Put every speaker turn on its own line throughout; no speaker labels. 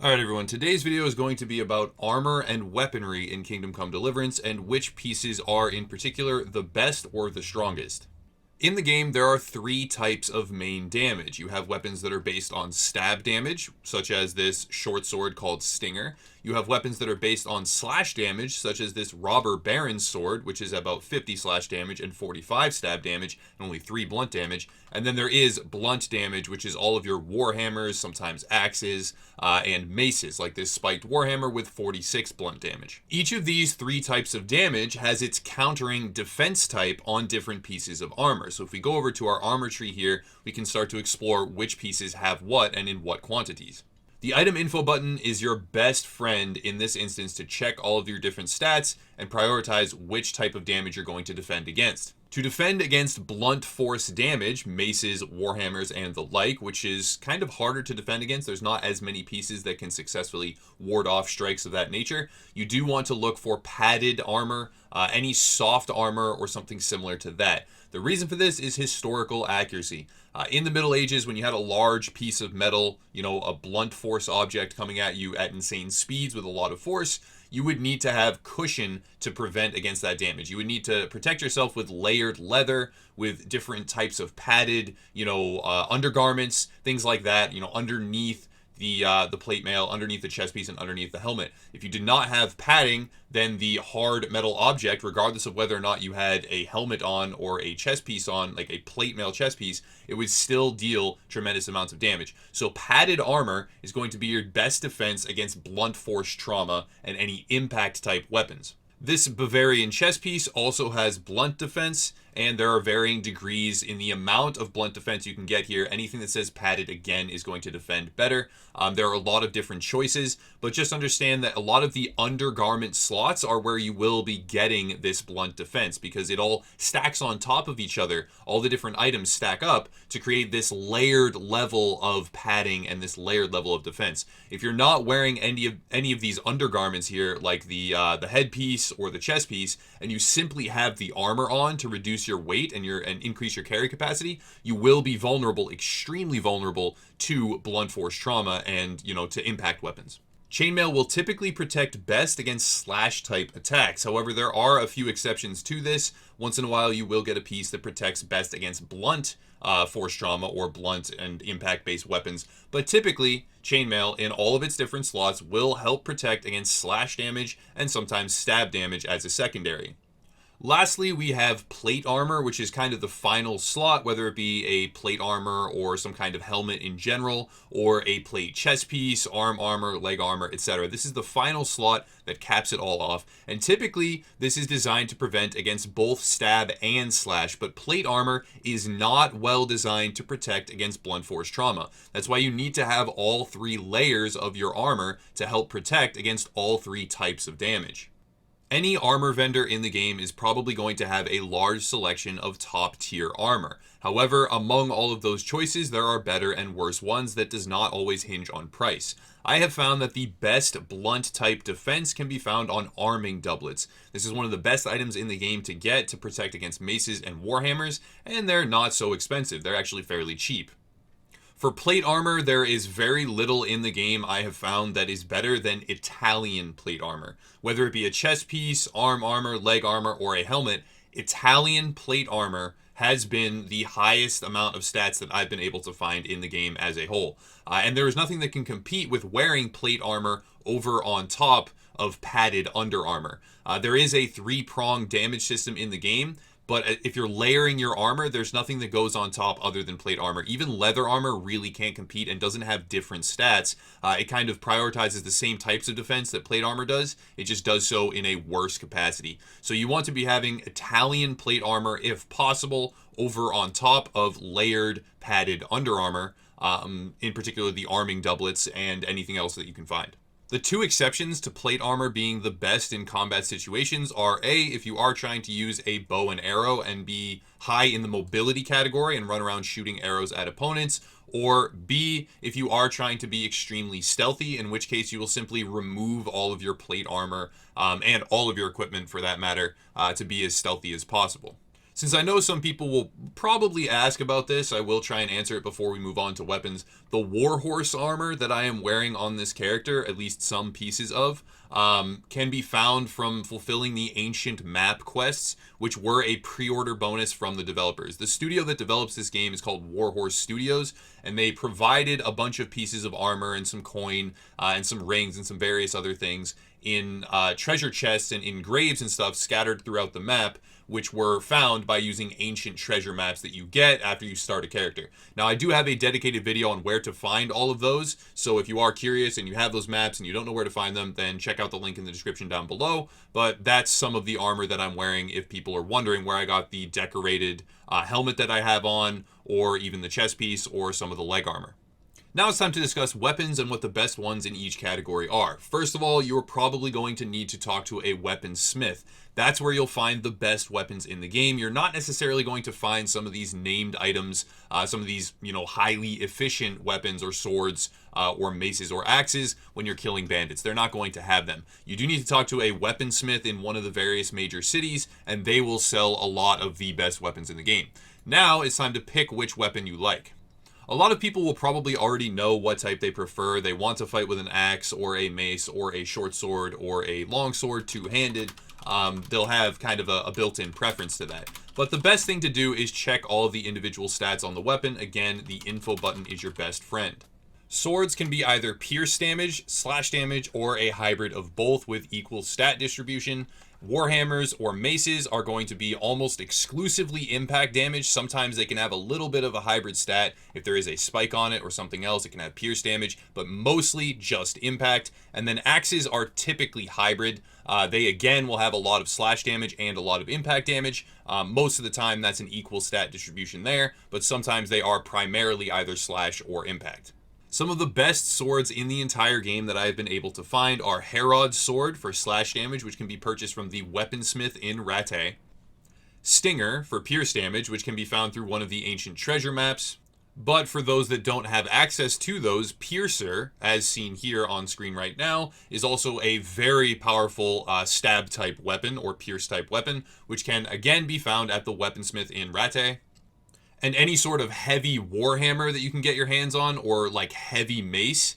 Alright everyone, today's video is going to be about armor and weaponry in Kingdom Come Deliverance and which pieces are in particular the best or the strongest. In the game, there are three types of main damage. You have weapons that are based on stab damage, such as this short sword called Stinger. You have weapons that are based on slash damage, such as this Robber Baron's sword, which is about 50 slash damage and 45 stab damage, and only 3 blunt damage. And then there is blunt damage, which is all of your warhammers, sometimes axes, and maces, like this spiked warhammer with 46 blunt damage. Each of these three types of damage has its countering defense type on different pieces of armor. So if we go over to our armor tree here, we can start to explore which pieces have what and in what quantities. The item info button is your best friend in this instance to check all of your different stats and prioritize which type of damage you're going to defend against. To defend against blunt force damage, maces, warhammers, and the like, which is kind of harder to defend against, there's not as many pieces that can successfully ward off strikes of that nature, you do want to look for padded armor, any soft armor, or something similar to that. The reason for this is historical accuracy. In the Middle Ages, when you had a large piece of metal, a blunt force object coming at you at insane speeds with a lot of force, you would need to have cushion to prevent against that damage. You would need to protect yourself with layered leather, with different types of padded, undergarments, things like that, underneath the plate mail, underneath the chest piece, and underneath the helmet. If you did not have padding, then the hard metal object, regardless of whether or not you had a helmet on or a chest piece on, like a plate mail chest piece, it would still deal tremendous amounts of damage. So padded armor is going to be your best defense against blunt force trauma and any impact type weapons. This Bavarian chest piece also has blunt defense, and there are varying degrees in the amount of blunt defense you can get here. Anything that says padded, again, is going to defend better. There are a lot of different choices, but just understand that a lot of the undergarment slots are where you will be getting this blunt defense, because it all stacks on top of each other. All the different items stack up to create this layered level of padding and this layered level of defense. If you're not wearing any of these undergarments here, like the headpiece or the chest piece, and you simply have the armor on to reduce your weight and increase your carry capacity, you will be vulnerable, extremely vulnerable, to blunt force trauma and to impact weapons. Chainmail will typically protect best against slash type attacks. However, there are a few exceptions to this. Once in a while, you will get a piece that protects best against blunt force trauma or blunt and impact based weapons. But typically, chainmail in all of its different slots will help protect against slash damage and sometimes stab damage as a secondary. Lastly, we have plate armor, which is kind of the final slot, whether it be a plate armor or some kind of helmet in general, or a plate chest piece, arm armor, leg armor, etc. This is the final slot that caps it all off, and typically this is designed to prevent against both stab and slash, but plate armor is not well designed to protect against blunt force trauma. That's why you need to have all three layers of your armor to help protect against all three types of damage. Any armor vendor in the game is probably going to have a large selection of top tier armor. However, among all of those choices, there are better and worse ones that does not always hinge on price. I have found that the best blunt type defense can be found on arming doublets. This is one of the best items in the game to get to protect against maces and warhammers, and they're not so expensive. They're actually fairly cheap. For plate armor, there is very little in the game I have found that is better than Italian plate armor. Whether it be a chest piece, arm armor, leg armor, or a helmet, Italian plate armor has been the highest amount of stats that I've been able to find in the game as a whole. And there is nothing that can compete with wearing plate armor over on top of padded under armor. There is a 3-pronged damage system in the game, but if you're layering your armor, there's nothing that goes on top other than plate armor. Even leather armor really can't compete and doesn't have different stats. It kind of prioritizes the same types of defense that plate armor does. It just does so in a worse capacity. So you want to be having Italian plate armor, if possible, over on top of layered padded under armor, in particular the arming doublets and anything else that you can find. The two exceptions to plate armor being the best in combat situations are A, if you are trying to use a bow and arrow and be high in the mobility category and run around shooting arrows at opponents, or B, if you are trying to be extremely stealthy, in which case you will simply remove all of your plate armor and all of your equipment for that matter to be as stealthy as possible. Since I know some people will probably ask about this, I will try and answer it before we move on to weapons. The Warhorse armor that I am wearing on this character, at least some pieces of, can be found from fulfilling the Ancient Map quests, which were a pre-order bonus from the developers. The studio that develops this game is called Warhorse Studios, and they provided a bunch of pieces of armor and some coin and some rings and some various other things in treasure chests and in graves and stuff scattered throughout the map, which were found by using ancient treasure maps that you get after you start a character. Now, I do have a dedicated video on where to find all of those, so if you are curious and you have those maps and you don't know where to find them, then check out the link in the description down below. But that's some of the armor that I'm wearing if people are wondering where I got the decorated helmet that I have on, or even the chest piece, or some of the leg armor. Now it's time to discuss weapons and what the best ones in each category are. First of all, you're probably going to need to talk to a weaponsmith. That's where you'll find the best weapons in the game. You're not necessarily going to find some of these named items, some of these, highly efficient weapons or swords or maces or axes when you're killing bandits. They're not going to have them. You do need to talk to a weaponsmith in one of the various major cities, and they will sell a lot of the best weapons in the game. Now it's time to pick which weapon you like. A lot of people will probably already know what type they prefer. They want to fight with an axe or a mace or a short sword or a long sword, two-handed. They'll have kind of a built-in preference to that. But the best thing to do is check all of the individual stats on the weapon. Again, the info button is your best friend. Swords can be either pierce damage, slash damage, or a hybrid of both with equal stat distribution. Warhammers or maces are going to be almost exclusively impact damage. Sometimes they can have a little bit of a hybrid stat. If there is a spike on it or something else, it can have pierce damage, but mostly just impact. And then axes are typically hybrid. They again will have a lot of slash damage and a lot of impact damage. Most of the time that's an equal stat distribution there, but sometimes they are primarily either slash or impact. Some of the best swords in the entire game that I have been able to find are Herod's Sword for slash damage, which can be purchased from the weaponsmith in Rattay. Stinger for pierce damage, which can be found through one of the ancient treasure maps. But for those that don't have access to those, Piercer, as seen here on screen right now, is also a very powerful stab type weapon or pierce type weapon, which can again be found at the weaponsmith in Rattay. And any sort of heavy warhammer that you can get your hands on, or like heavy mace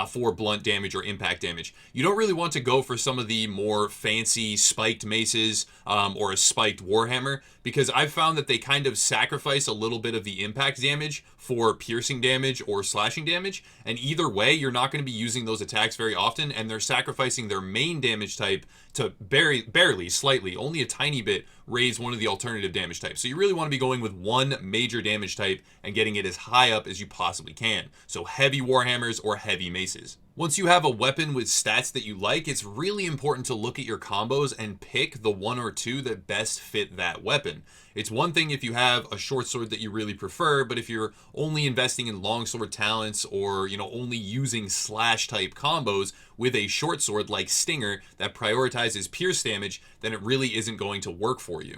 for blunt damage or impact damage. You don't really want to go for some of the more fancy spiked maces or a spiked warhammer, because I've found that they kind of sacrifice a little bit of the impact damage for piercing damage or slashing damage, and either way you're not going to be using those attacks very often, and they're sacrificing their main damage type to barely, slightly, only a tiny bit, raise one of the alternative damage types. So you really want to be going with one major damage type and getting it as high up as you possibly can. So heavy warhammers or heavy maces. Once you have a weapon with stats that you like, it's really important to look at your combos and pick the one or two that best fit that weapon. It's one thing if you have a short sword that you really prefer, but if you're only investing in longsword talents or, only using slash type combos with a short sword like Stinger that prioritizes pierce damage, then it really isn't going to work for you.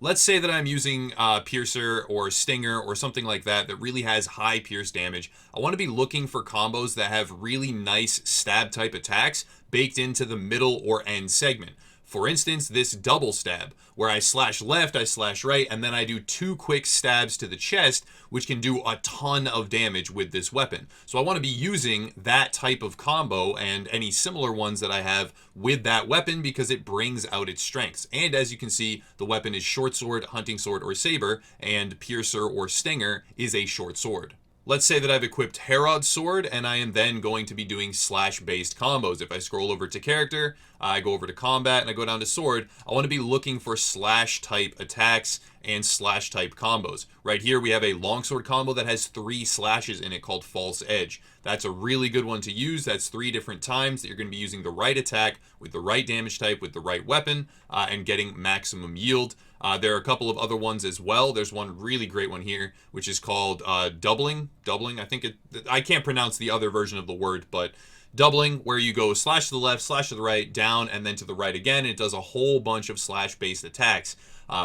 Let's say that I'm using Piercer or Stinger or something like that that really has high pierce damage. I want to be looking for combos that have really nice stab type attacks baked into the middle or end segment. For instance, this double stab, where I slash left, I slash right, and then I do two quick stabs to the chest, which can do a ton of damage with this weapon. So I want to be using that type of combo and any similar ones that I have with that weapon because it brings out its strengths. And as you can see, the weapon is short sword, hunting sword, or saber, and Piercer or Stinger is a short sword. Let's say that I've equipped Herod's Sword and I am then going to be doing slash-based combos. If I scroll over to character, I go over to combat and I go down to sword, I want to be looking for slash-type attacks and slash-type combos. Right here we have a longsword combo that has 3 slashes in it called False Edge. That's a really good one to use. That's 3 different times that you're going to be using the right attack with the right damage type with the right weapon and getting maximum yield. There are a couple of other ones as well. There's one really great one here, which is called doubling. I can't pronounce the other version of the word, but doubling, where you go slash to the left, slash to the right, down, and then to the right again. It does a whole bunch of slash-based attacks.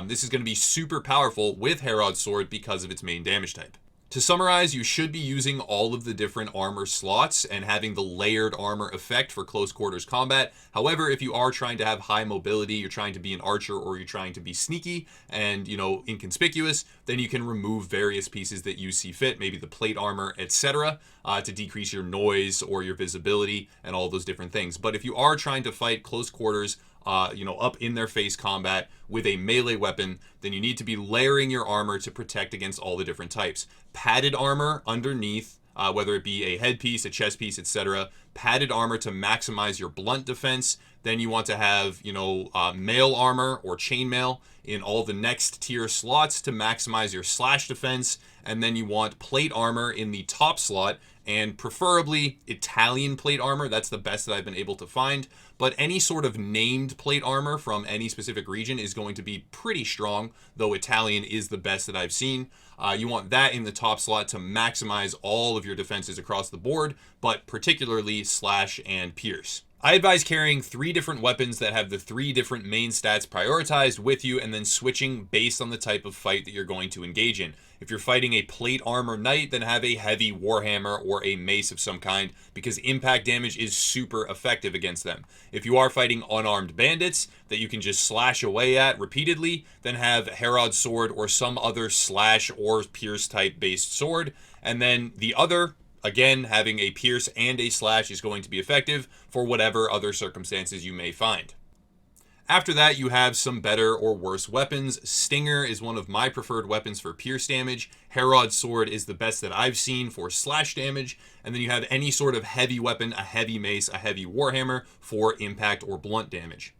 This is going to be super powerful with Herod's Sword because of its main damage type. To summarize, you should be using all of the different armor slots and having the layered armor effect for close quarters combat. However, if you are trying to have high mobility, you're trying to be an archer, or you're trying to be sneaky and, inconspicuous, then you can remove various pieces that you see fit, maybe the plate armor, etc., to decrease your noise or your visibility and all those different things. But if you are trying to fight close quarters, up in their face combat with a melee weapon, then you need to be layering your armor to protect against all the different types. Padded armor underneath, whether it be a headpiece, a chest piece, etc. Padded armor to maximize your blunt defense. Then you want to have, mail armor or chainmail in all the next tier slots to maximize your slash defense. And then you want plate armor in the top slot, and preferably Italian plate armor. That's the best that I've been able to find. But any sort of named plate armor from any specific region is going to be pretty strong, though Italian is the best that I've seen. You want that in the top slot to maximize all of your defenses across the board, but particularly slash and pierce. I advise carrying 3 different weapons that have the 3 different main stats prioritized with you, and then switching based on the type of fight that you're going to engage in. If you're fighting a plate armor knight, then have a heavy warhammer or a mace of some kind, because impact damage is super effective against them. If you are fighting unarmed bandits that you can just slash away at repeatedly, then have Herod sword or some other slash or pierce type based sword. And then the other, again, having a pierce and a slash is going to be effective for whatever other circumstances you may find. After that, you have some better or worse weapons. Stinger is one of my preferred weapons for pierce damage. Herod sword is the best that I've seen for slash damage. And then you have any sort of heavy weapon, a heavy mace, a heavy warhammer for impact or blunt damage.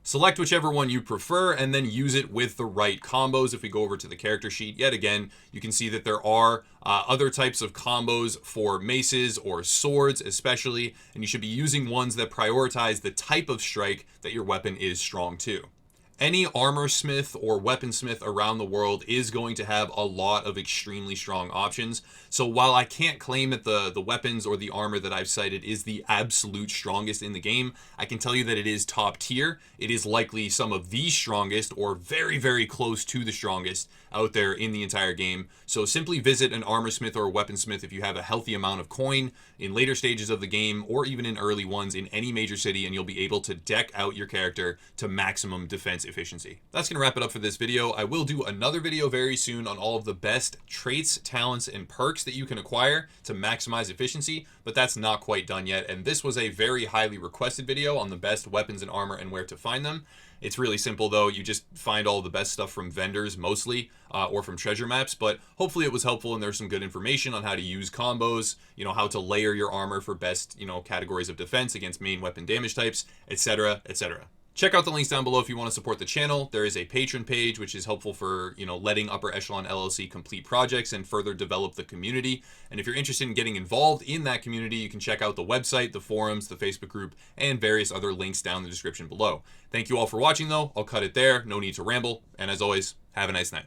Select whichever one you prefer and then use it with the right combos. If we go over to the character sheet, yet again, you can see that there are other types of combos for maces or swords especially, and you should be using ones that prioritize the type of strike that your weapon is strong to. Any armor smith or weaponsmith around the world is going to have a lot of extremely strong options. So while I can't claim that the weapons or the armor that I've cited is the absolute strongest in the game, I can tell you that it is top tier. It is likely some of the strongest or very, very close to the strongest out there in the entire game. So simply visit an armor smith or a weaponsmith if you have a healthy amount of coin in later stages of the game, or even in early ones in any major city, and you'll be able to deck out your character to maximum defense efficiency. That's going to wrap it up for this video. I will do another video very soon on all of the best traits, talents, and perks that you can acquire to maximize efficiency, but that's not quite done yet. And this was a very highly requested video on the best weapons and armor and where to find them. It's really simple though. You just find all the best stuff from vendors mostly, or from treasure maps, but hopefully it was helpful and there's some good information on how to use combos, how to layer your armor for best, categories of defense against main weapon damage types, etc., etc. Check out the links down below if you want to support the channel. There is a Patreon page, which is helpful for, letting Upper Echelon LLC complete projects and further develop the community. And if you're interested in getting involved in that community, you can check out the website, the forums, the Facebook group, and various other links down in the description below. Thank you all for watching, though. I'll cut it there. No need to ramble. And as always, have a nice night.